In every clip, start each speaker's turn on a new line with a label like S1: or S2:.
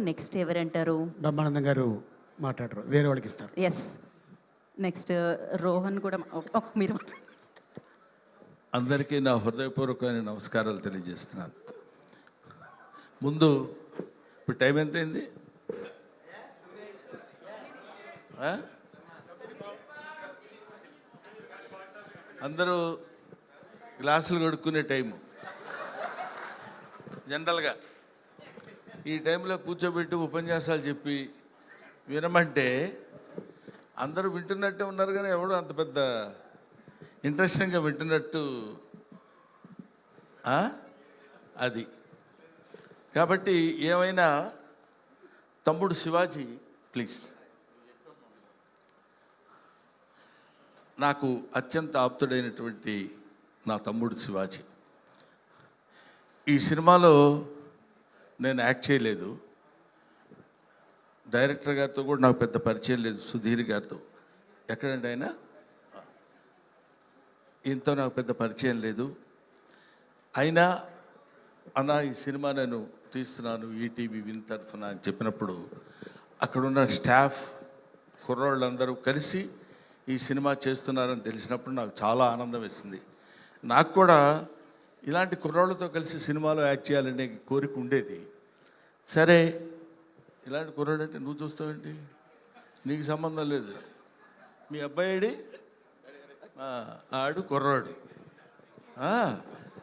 S1: Next ఎవరంటారు?
S2: Brahmanandam గారు మాట్లాడరు, వేరే వాళ్ళకి ఇస్తారు.
S1: ఎస్, నెక్స్ట్ రోహన్ కూడా మీరు.
S3: అందరికీ నా హృదయపూర్వకమైన నమస్కారాలు తెలియజేస్తున్నాను. ముందు ఇప్పుడు టైం ఎంత అయింది? అందరూ గ్లాసులు కడుక్కునే టైము. జనరల్గా ఈ టైంలో కూర్చోబెట్టి ఉపన్యాసాలు చెప్పి వినమంటే అందరూ వింటున్నట్టే ఉన్నారు, కానీ ఎవడు అంత పెద్ద ఇంట్రెస్టింగ్గా వింటున్నట్టు అది. కాబట్టి ఏమైనా తమ్ముడు శివాజీ ప్లీజ్. నాకు అత్యంత ఆప్తుడైనటువంటి నా తమ్ముడు శివాజీ. ఈ సినిమాలో నేను యాక్ట్ చేయలేదు, డైరెక్టర్ గారితో కూడా నాకు పెద్ద పరిచయం లేదు, సుధీర్ గారితో. ఎక్కడండి ఆయన? ఈయనతో నాకు పెద్ద పరిచయం లేదు. అయినా అన్న ఈ సినిమా నేను తీస్తున్నాను ఈటీవీ విన్ తరఫున అని చెప్పినప్పుడు అక్కడున్న స్టాఫ్ కుర్రోళ్ళందరూ కలిసి ఈ సినిమా చేస్తున్నారని తెలిసినప్పుడు నాకు చాలా ఆనందం వేసింది. నాకు కూడా ఇలాంటి కుర్రోళ్ళతో కలిసి సినిమాలో యాక్ట్ చేయాలనే కోరిక ఉండేది. సరే, ఇలాంటి కుర్రాడు అంటే నువ్వు చూస్తావేంటి, నీకు సంబంధం లేదు, మీ అబ్బాయిడి ఆడు కుర్రాడు.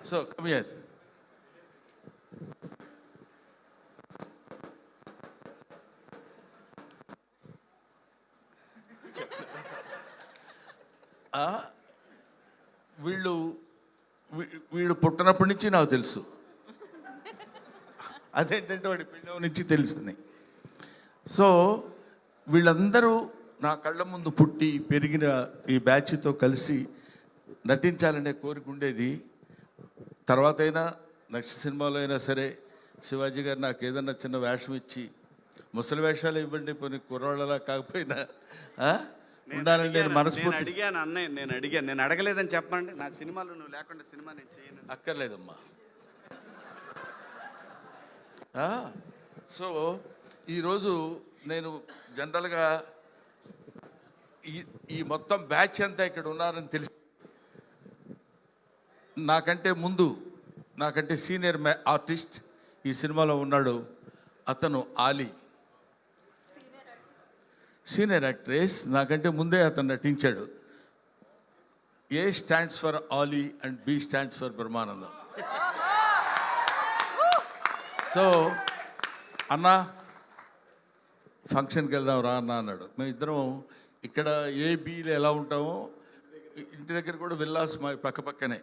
S3: So come here. వీడు పుట్టినప్పటి నుంచి నాకు తెలుసు. అదేంటంటే వాడి పిండం నుంచి తెలుసుని. సో వీళ్ళందరూ నా కళ్ళ ముందు పుట్టి పెరిగిన ఈ బ్యాచ్తో కలిసి నటించాలనే కోరిక ఉండేది. తర్వాత అయినా నెక్స్ట్ సినిమాలో అయినా సరే శివాజీ గారు నాకు ఏదన్నా చిన్న వేషం ఇచ్చి, ముసలి వేషాలు ఇవ్వండి, కొన్ని కుర్రాళ్ళలా కాకపోయినా ఉండాలని నేను మనస్ఫూర్తి
S4: అడిగాను. అన్నయ్య నేను అడగలేదని చెప్పండి. నా సినిమాలో నువ్వు లేకుండా సినిమా నేను చేయను.
S3: అక్కర్లేదమ్మా. సో ఈరోజు నేను జనరల్గా ఈ మొత్తం బ్యాచ్ అంతా ఇక్కడ ఉన్నారని తెలిసి, నాకంటే ముందు నాకంటే సీనియర్ ఆర్టిస్ట్ ఈ సినిమాలో ఉన్నాడు. అతను ఆలీ, సీనియర్ యాక్ట్రెస్. నాకంటే ముందే అతను నటించాడు. A stands for Ali and B stands for Brahmanandam. So అన్న ఫంక్షన్కి వెళ్దాం రా అన్న అన్నాడు. మేము ఇద్దరం ఇక్కడ ఏబీలు ఎలా ఉంటామో ఇంటి దగ్గర కూడా విల్లాస్ మా పక్క పక్కనే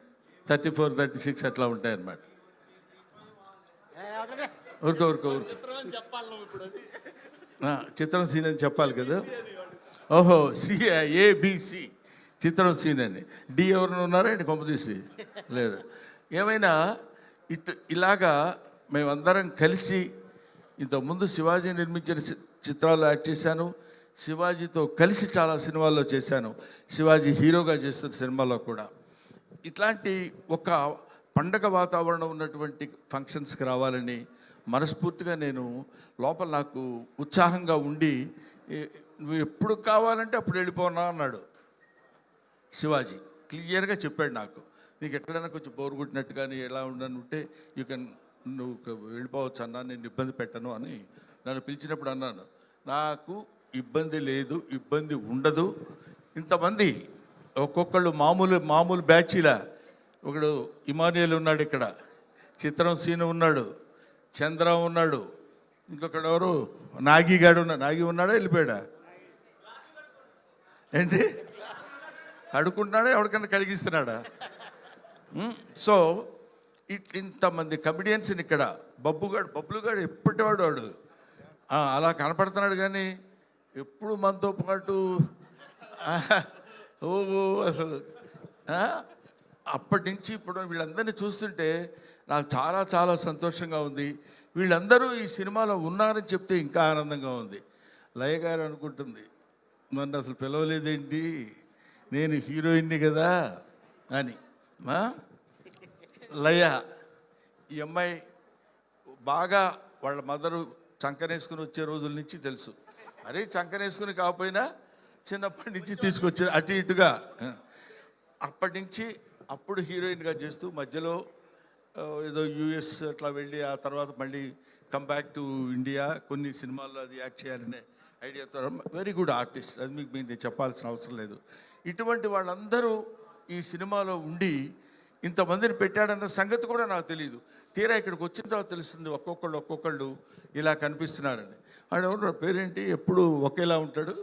S3: 34, 36 అట్లా ఉంటాయి అన్నమాట. ఊరుకో చిత్రం సీన్ అని చెప్పాలి కదా. ఓహో, ఏబిసి చిత్రం సీన్ అని. డి ఎవరిని ఉన్నారా అండి కొంప తీసి? లేదు. ఏమైనా ఇలాగా మేమందరం కలిసి ఇంతకుముందు శివాజీ నిర్మించిన చిత్రాల్లో యాక్ట్ చేశాను. శివాజీతో కలిసి చాలా సినిమాల్లో చేశాను. శివాజీ హీరోగా చేస్తున్న సినిమాలో కూడా. ఇట్లాంటి ఒక పండగ వాతావరణం ఉన్నటువంటి ఫంక్షన్స్కి రావాలని మనస్ఫూర్తిగా నేను లోపల నాకు ఉత్సాహంగా ఉండి, నువ్వు ఎప్పుడు కావాలంటే అప్పుడు వెళ్ళిపోనా అన్నాడు శివాజీ. క్లియర్గా చెప్పాడు నాకు. నీకు ఎక్కడైనా కొంచెం బోరు కొట్టినట్టు కానీ ఎలా ఉండనుంటే నువ్వు వెళ్ళిపోవచ్చు అన్నా, నేను ఇబ్బంది పెట్టను అని నన్ను పిలిచినప్పుడు అన్నాను. నాకు ఇబ్బంది లేదు, ఇబ్బంది ఉండదు. ఇంతమంది ఒక్కొక్కళ్ళు మామూలు బ్యాచీలా. ఒకడు ఇమానియల్ ఉన్నాడు, ఇక్కడ చిత్రం సీను ఉన్నాడు, చంద్ర ఉన్నాడు, ఇంకొకడు ఎవరు నాగిగాడు ఉన్నాడు. నాగి ఉన్నాడా వెళ్ళిపోయాడా ఏంటి? కడుకుంటున్నాడా, ఎవరికన్నా కడిగిస్తున్నాడా? సో ఇంతమంది కమిడియన్స్ని ఇక్కడ బబ్బుగాడు ఎప్పటివాడు వాడు అలా కనపడుతున్నాడు, కానీ ఎప్పుడు మనతో పాటు అసలు అప్పటి నుంచి ఇప్పుడు వీళ్ళందరినీ చూస్తుంటే నాకు చాలా చాలా సంతోషంగా ఉంది. వీళ్ళందరూ ఈ సినిమాలో ఉన్నారని చెప్తే ఇంకా ఆనందంగా ఉంది. లయ గారు అనుకుంటుంది, నన్ను అసలు పిలవలేదేంటి, నేను హీరోయిన్ని కదా అని. లయ ఈ అమ్మాయి బాగా వాళ్ళ మదరు చంకనేసుకుని వచ్చే రోజుల నుంచి తెలుసు. మరీ చంకనేసుకుని కాకపోయినా చిన్నప్పటి నుంచి తీసుకొచ్చే అటు ఇటుగా. అప్పటి నుంచి అప్పుడు హీరోయిన్గా చేస్తూ మధ్యలో ఏదో యూఎస్ అట్లా వెళ్ళి ఆ తర్వాత మళ్ళీ కమ్ బ్యాక్ టు ఇండియా, కొన్ని సినిమాల్లో అది యాక్ట్ చేయాలనే ఐడియాతో వెరీ గుడ్ ఆర్టిస్ట్. అది మీకు నేను చెప్పాల్సిన అవసరం లేదు. ఇటువంటి వాళ్ళందరూ ఈ సినిమాలో ఉండి ఇంతమందిని పెట్టాడన్న సంగతి కూడా నాకు తెలియదు. తీరా ఇక్కడికి వచ్చిన తర్వాత తెలుస్తుంది ఒక్కొక్కళ్ళు ఇలా కనిపిస్తున్నారని. ఆడెవరు పేరేంటి, ఎప్పుడు ఒకేలా ఉంటాడు?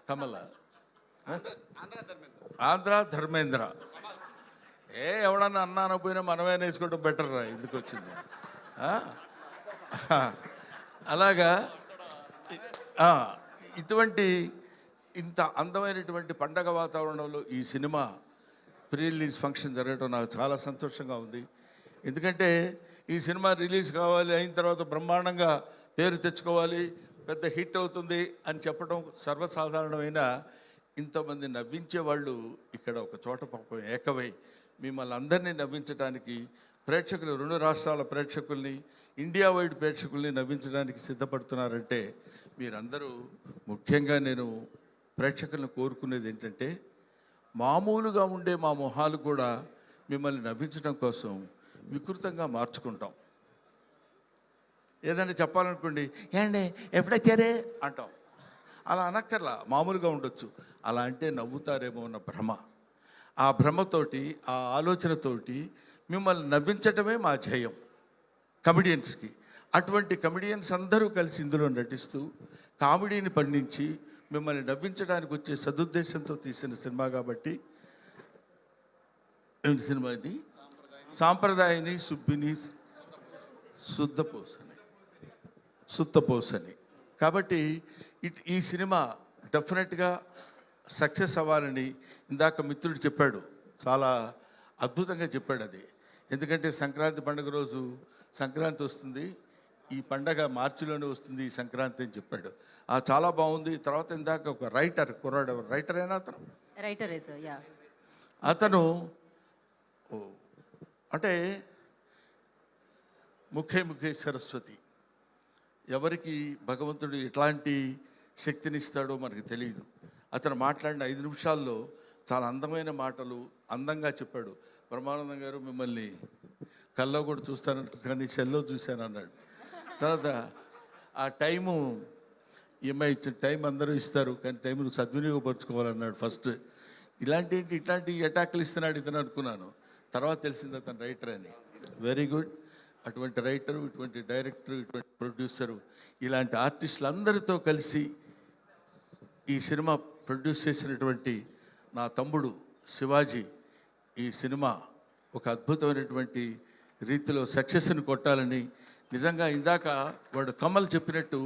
S3: కమల, ఆంధ్ర ధర్మేంద్ర. ఎవడన్నా అన్నా అనకపోయినా మనమే వేసుకోవడం బెటర్ రా, ఎందుకు వచ్చింది. అలాగా ఇటువంటి ఇంత అందమైనటువంటి పండగ వాతావరణంలో ఈ సినిమా ప్రీ రిలీజ్ ఫంక్షన్ జరగడం నాకు చాలా సంతోషంగా ఉంది. ఎందుకంటే ఈ సినిమా రిలీజ్ కావాలి, అయిన తర్వాత బ్రహ్మాండంగా పేరు తెచ్చుకోవాలి, పెద్ద హిట్ అవుతుంది అని చెప్పడం సర్వసాధారణమైన, ఇంతమంది నవ్వించే వాళ్ళు ఇక్కడ ఒక చోట పాపం ఏకమై మిమ్మల్ని అందరినీ నవ్వించడానికి, ప్రేక్షకులు 2 రాష్ట్రాల ప్రేక్షకుల్ని, ఇండియా వైడ్ ప్రేక్షకుల్ని నవ్వించడానికి సిద్ధపడుతున్నారంటే మీరందరూ, ముఖ్యంగా నేను ప్రేక్షకులను కోరుకునేది ఏంటంటే, మామూలుగా ఉండే మా మొహాలు కూడా మిమ్మల్ని నవ్వించడం కోసం వికృతంగా మార్చుకుంటాం. ఏదైనా చెప్పాలనుకోండి, ఏండి ఎప్పుడొచ్చారే అంటాం. అలా అనక్కర్లా, మామూలుగా ఉండొచ్చు. అలా అంటే నవ్వుతారేమో అన్న భ్రమ. ఆ భ్రమతోటి, ఆ ఆలోచనతోటి మిమ్మల్ని నవ్వించటమే మా ధ్యేయం కమెడియన్స్కి. అటువంటి కమెడియన్స్ అందరూ కలిసి ఇందులో నటిస్తూ కామెడీని పండించి మిమ్మల్ని నవ్వించడానికి వచ్చే సదుద్దేశంతో తీసిన సినిమా కాబట్టి, ఏంటి సినిమా ఇది? సాంప్రదాయని సుబ్బిని సుత్తపోసని. కాబట్టి ఈ సినిమా డెఫినెట్గా సక్సెస్ అవ్వాలని ఇందాక మిత్రుడు చెప్పాడు, చాలా అద్భుతంగా చెప్పాడు అది. ఎందుకంటే సంక్రాంతి పండుగ రోజు, సంక్రాంతి వస్తుంది, ఈ పండగ మార్చిలోనే వస్తుంది ఈ సంక్రాంతి అని చెప్పాడు. చాలా బాగుంది. తర్వాత ఇందాక ఒక రైటర్ కుర్రాడు, రైటర్ అయినా అతను,
S1: రైటరే సార్, యా.
S3: అతను అంటే ముఖే సరస్వతి, ఎవరికి భగవంతుడు ఎట్లాంటి శక్తినిస్తాడో మనకు తెలియదు. అతను మాట్లాడిన 5 నిమిషాల్లో చాలా అందమైన మాటలు అందంగా చెప్పాడు. బ్రహ్మానందం గారు మిమ్మల్ని కల్లో కూడా చూస్తాను కానీ సెల్లో చూశాను అన్నాడు. తర్వాత ఆ టైము, ఈఎంఐ ఇచ్చిన టైం అందరూ ఇస్తారు కానీ టైంను సద్వినియోగపరుచుకోవాలన్నాడు ఫస్ట్. ఇట్లాంటి అటాక్లు ఇస్తున్నాడు ఇతను అనుకున్నాను. తర్వాత తెలిసింది అతను రైటర్ అని. Very good. అటువంటి రైటరు, ఇటువంటి డైరెక్టరు, ఇటువంటి ప్రొడ్యూసరు, ఇలాంటి ఆర్టిస్టులు అందరితో కలిసి ఈ సినిమా ప్రొడ్యూస్ చేసినటువంటి నా తమ్ముడు శివాజీ ఈ సినిమా ఒక అద్భుతమైనటువంటి రీతిలో సక్సెస్ని కొట్టాలని, నిజంగా ఇందాక వాడు కమల్ చెప్పినట్టు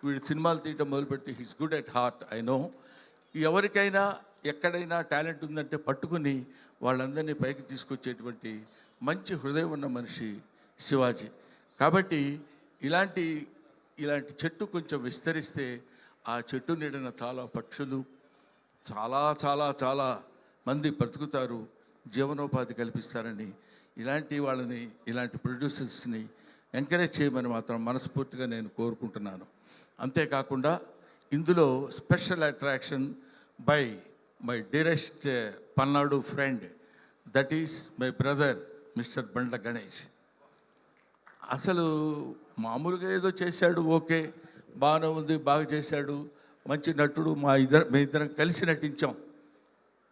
S3: వీడు సినిమాలు తీయటం మొదలు పెడితే he's good at heart. I know. ఎవరికైనా ఎక్కడైనా టాలెంట్ ఉందంటే పట్టుకుని వాళ్ళందరినీ పైకి తీసుకొచ్చేటువంటి మంచి హృదయం ఉన్న మనిషి శివాజీ. కాబట్టి ఇలాంటి చెట్టు కొంచెం విస్తరిస్తే ఆ చెట్టు నీడన చాలా పక్షులు, చాలా చాలా చాలా మంది బ్రతుకుతారు, జీవనోపాధి కల్పిస్తారని, ఇలాంటి వాళ్ళని, ఇలాంటి ప్రొడ్యూసర్స్ని ఎంకరేజ్ చేయమని మాత్రం మనస్ఫూర్తిగా నేను కోరుకుంటున్నాను. అంతేకాకుండా ఇందులో special attraction by my dearest Palnadu friend, that is my brother mister Bandla Ganesh. అసలు మామూలుగా ఏదో చేశాడు, ఓకే, బాగానే ఉంది, బాగా చేశాడు, మంచి నటుడు. మేమిద్దరం కలిసి నటించాం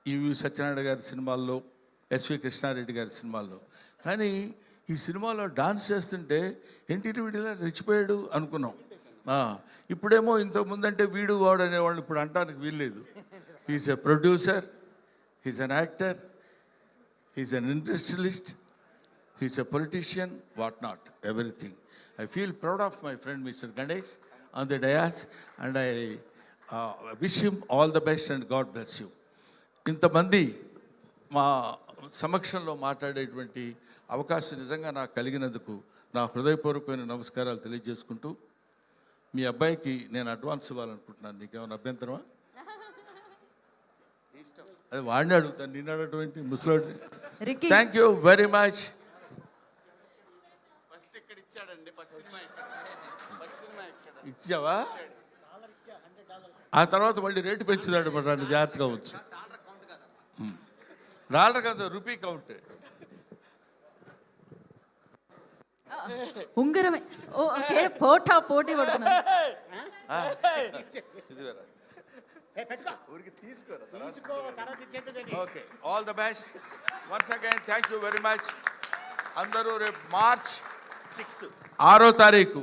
S3: ఈవి సత్యనారాయణ గారి సినిమాల్లో, ఎస్వి కృష్ణారెడ్డి గారి సినిమాల్లో. కానీ ఈ సినిమాలో డాన్స్ చేస్తుంటే ఏంటి వీడిలా రెచ్చిపోయాడు అనుకున్నాం. ఇప్పుడేమో ఇంతకుముందంటే వీడు వాడు అనేవాళ్ళు ఇప్పుడు అంటానికి వీల్లేదు. He's a producer, he's an actor, he's an industrialist, he's a politician, what not, everything. I feel proud of my friend Mr. Ganesh on the dais and I wish him all the best and God bless you. ఇంతమంది మా సమక్షంలో మాట్లాడేటువంటి అవకాశం నిజంగా నాకు కలిగినందుకు నా హృదయపూర్వకమైన నమస్కారాలు తెలియజేసుకుంటూ, మీ అబ్బాయికి నేను అడ్వాన్స్ ఇవ్వాలనుకుంటున్నాను. నీకేమైనా అభ్యంతరమా? అది వాడిని అడుగుతాను, నిన్ను అడగటువంటి ముసలోడిని. Thank you very much.
S4: First ఇక్కడ ఇచ్చాడండి, ఫస్ట్
S3: ఇచ్చావా? ఆ తర్వాత మళ్ళీ రేటు పెంచుదాడు మరి నన్ను జాగ్రత్తగా వచ్చు. డాలర్ కాదు, రూపీ కౌంట్.
S1: ఉంగరమే. ఓకే, పోటీ పడుతున్నారు.
S3: ఇది వేరే. Okay, all the best once again. Thank you very much. అందరూ రేపు మార్చ్ 6వ తారీఖు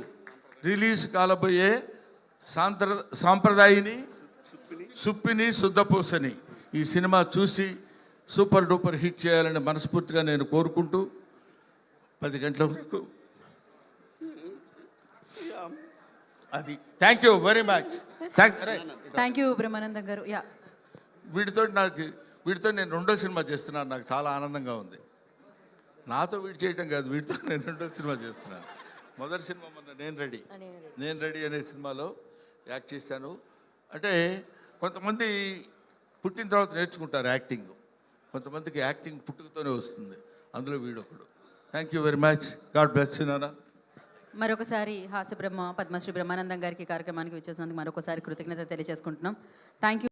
S3: రిలీజ్ కాలబోయే సాంప్రదాయిని సుప్పిని శుద్ధపూసని ఈ సినిమా చూసి సూపర్ డూపర్ హిట్ చేయాలని మనస్ఫూర్తిగా నేను కోరుకుంటూ 10 గంటల వరకు అది. Thank you very much.
S1: Thank you Brahmanandam గారు. యా, వీడితో నేను రెండో సినిమా చేస్తున్నాను. నాకు చాలా ఆనందంగా ఉంది. నాతో వీడు చేయటం కాదు, వీడితో నేను రెండో సినిమా చేస్తున్నాను. మొదటి సినిమా మొన్న నేను రెడీ అనే సినిమాలో యాక్ట్ చేశాను. అంటే కొంతమంది పుట్టిన తర్వాత నేర్చుకుంటారు యాక్టింగ్, కొంతమందికి యాక్టింగ్ పుట్టుకతోనే వస్తుంది. అందులో వీడొకడు. Thank you very much. God bless you నాన్న. మరొకసారి హాస్య బ్రహ్మ పద్మశ్రీ బ్రహ్మానందం గారికి కార్యక్రమానికి విచ్చేసినందుకు మరొకసారి కృతజ్ఞత తెలియజేసుకుంటున్నాం. Thank you.